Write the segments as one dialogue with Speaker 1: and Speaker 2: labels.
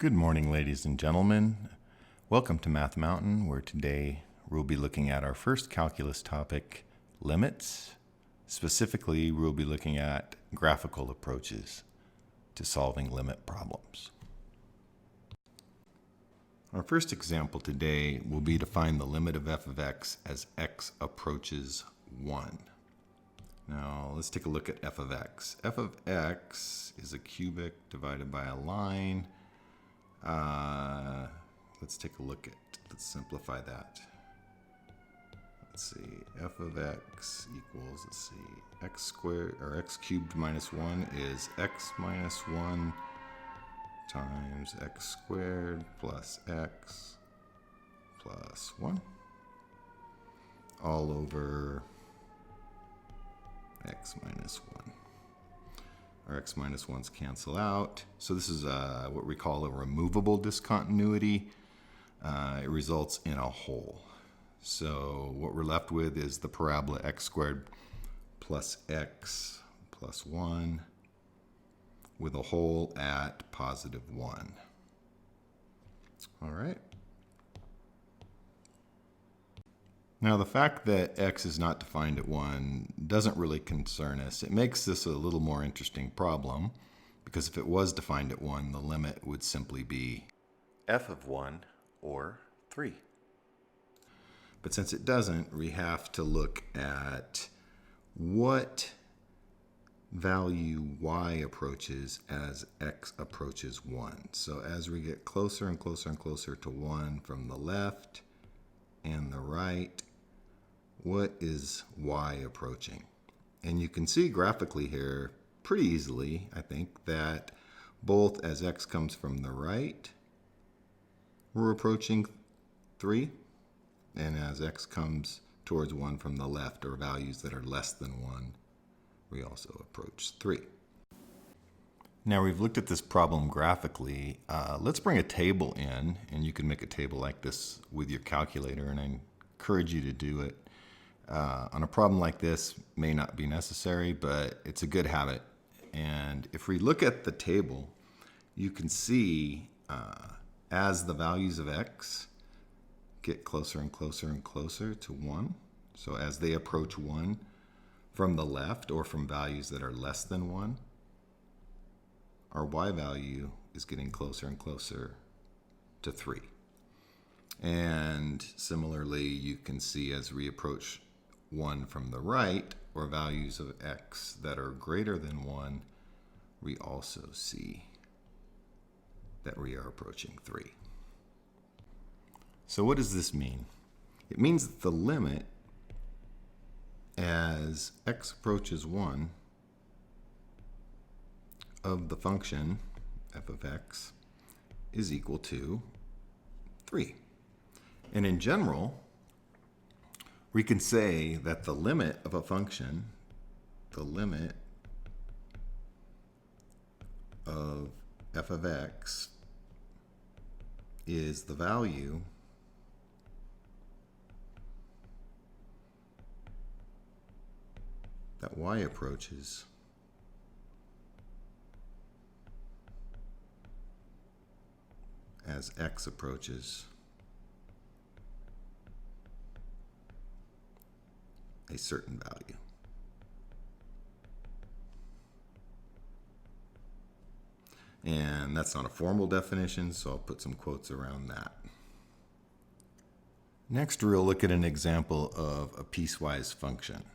Speaker 1: Good morning, ladies and gentlemen. Welcome to Math Mountain, where today we'll be looking at our first calculus topic, limits. Specifically, we'll be looking at graphical approaches to solving limit problems. Our first example today will be to find the limit of f of x as x approaches 1. Now, let's take a look at f of x. F of x is a cubic divided by a line. Let's take a look at, let's simplify that. Let's see, f of x equals, let's see, x squared, or x cubed minus 1 is x minus 1 times x squared plus x plus 1 all over x minus 1. Our x minus 1's cancel out. So this is what we call a removable discontinuity. It results in a hole. So what we're left with is the parabola x squared plus x plus 1 with a hole at positive 1. All right. Now, the fact that x is not defined at 1 doesn't really concern us. It makes this a little more interesting problem, because if it was defined at 1, the limit would simply be f of 1 or 3. But since it doesn't, we have to look at what value y approaches as x approaches 1. So as we get closer and closer and closer to 1 from the left and the right, what is y approaching? And you can see graphically here pretty easily, I think, that both as x comes from the right, we're approaching 3, and as x comes towards 1 from the left, or values that are less than 1, we also approach 3. Now we've looked at this problem graphically. Let's bring a table in, and you can make a table like this with your calculator, and I encourage you to do it. On a problem like this, may not be necessary, but it's a good habit. And if we look at the table, you can see as the values of x get closer and closer and closer to 1, so as they approach 1 from the left or from values that are less than 1, our y value is getting closer and closer to 3. And similarly, you can see as we approach 1 from the right, or values of x that are greater than 1, we also see that we are approaching 3. So what does this mean? It means that the limit as x approaches 1 of the function f of x is equal to 3. And in general, we can say that the limit of a function, the limit of f of x, is the value that y approaches as x approaches a certain value. And that's not a formal definition, so I'll put some quotes around that. Next, we'll look at an example of a piecewise function.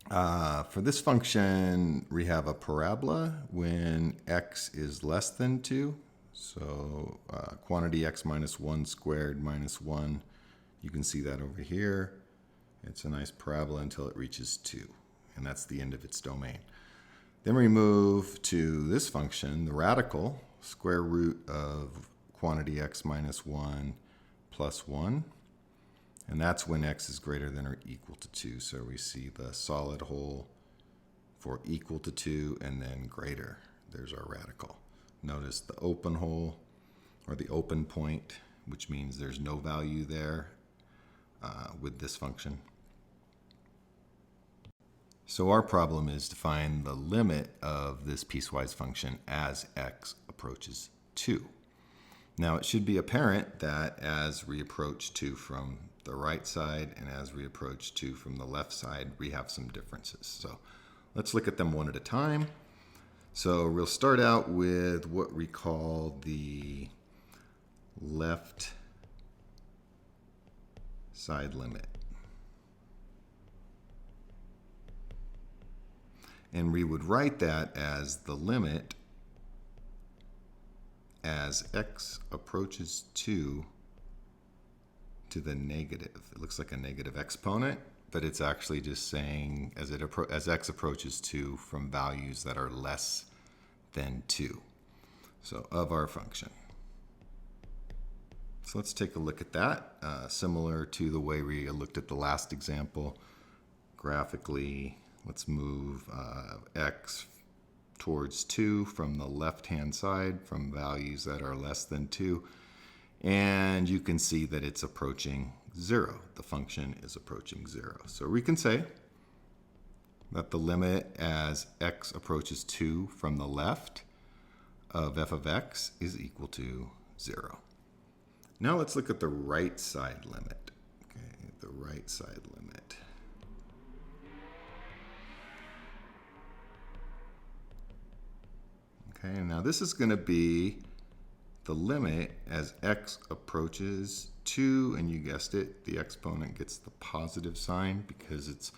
Speaker 1: For this function, we have a parabola when x is less than 2. So quantity x minus 1 squared minus 1, you can see that over here. It's a nice parabola until it reaches 2, and that's the end of its domain. Then we move to this function, the radical, square root of quantity x minus 1 plus 1, and that's when x is greater than or equal to 2. So we see the solid hole for equal to 2 and then greater. There's our radical. Notice the open hole, or the open point, which means there's no value there with this function. So our problem is to find the limit of this piecewise function as x approaches 2. Now it should be apparent that as we approach 2 from the right side and as we approach 2 from the left side, we have some differences. So let's look at them one at a time. So we'll start out with what we call the left side limit. And we would write that as the limit as x approaches 2 to the negative. It looks like a negative exponent, but it's actually just saying as x approaches 2 from values that are less than 2. So of our function. So let's take a look at that. Similar to the way we looked at the last example, graphically, let's move x towards 2 from the left-hand side from values that are less than 2. And you can see that it's approaching 0. The function is approaching 0. So we can say that the limit as x approaches 2 from the left of f of x is equal to 0. Now let's look at the right side limit. Okay, the right side limit. Okay, now this is going to be the limit as x approaches 2, and you guessed it, the exponent gets the positive sign because it's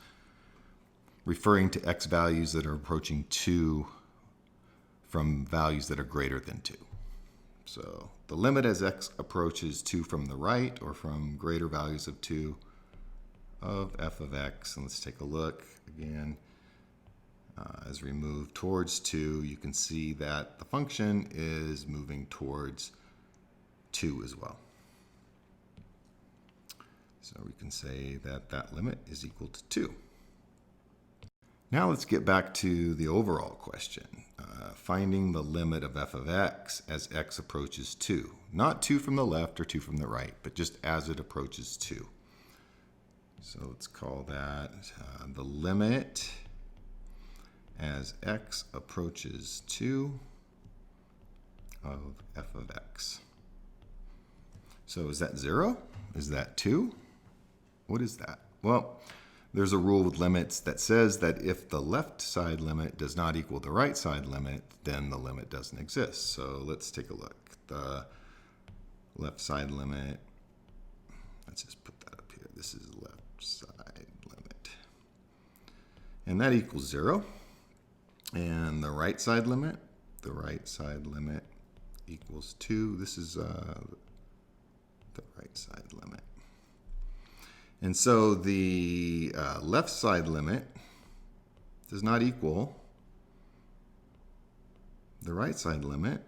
Speaker 1: referring to x values that are approaching 2 from values that are greater than 2. So the limit as x approaches 2 from the right or from greater values of 2 of f of x, and let's take a look again. As we move towards 2, you can see that the function is moving towards 2 as well. So we can say that that limit is equal to 2. Now let's get back to the overall question. Finding the limit of f of x as x approaches 2. Not 2 from the left or 2 from the right, but just as it approaches 2. So let's call that the limit as x approaches 2 of f of x. So is that 0? Is that 2? What is that? Well, there's a rule with limits that says that if the left side limit does not equal the right side limit, then the limit doesn't exist. So let's take a look. The left side limit, let's just put that up here. This is left side limit. And that equals 0. And the right side limit equals 2. This is the right side limit. And so the left side limit does not equal the right side limit.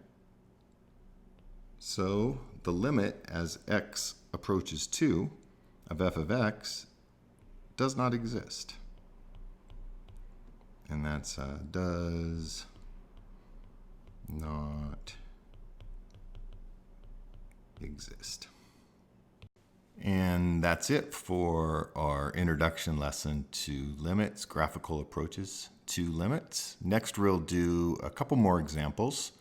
Speaker 1: So the limit as x approaches 2 of f of x does not exist. And that's does not exist. And that's it for our introduction lesson to limits, graphical approaches to limits. Next, we'll do a couple more examples,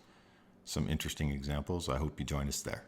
Speaker 1: some interesting examples. I hope you join us there.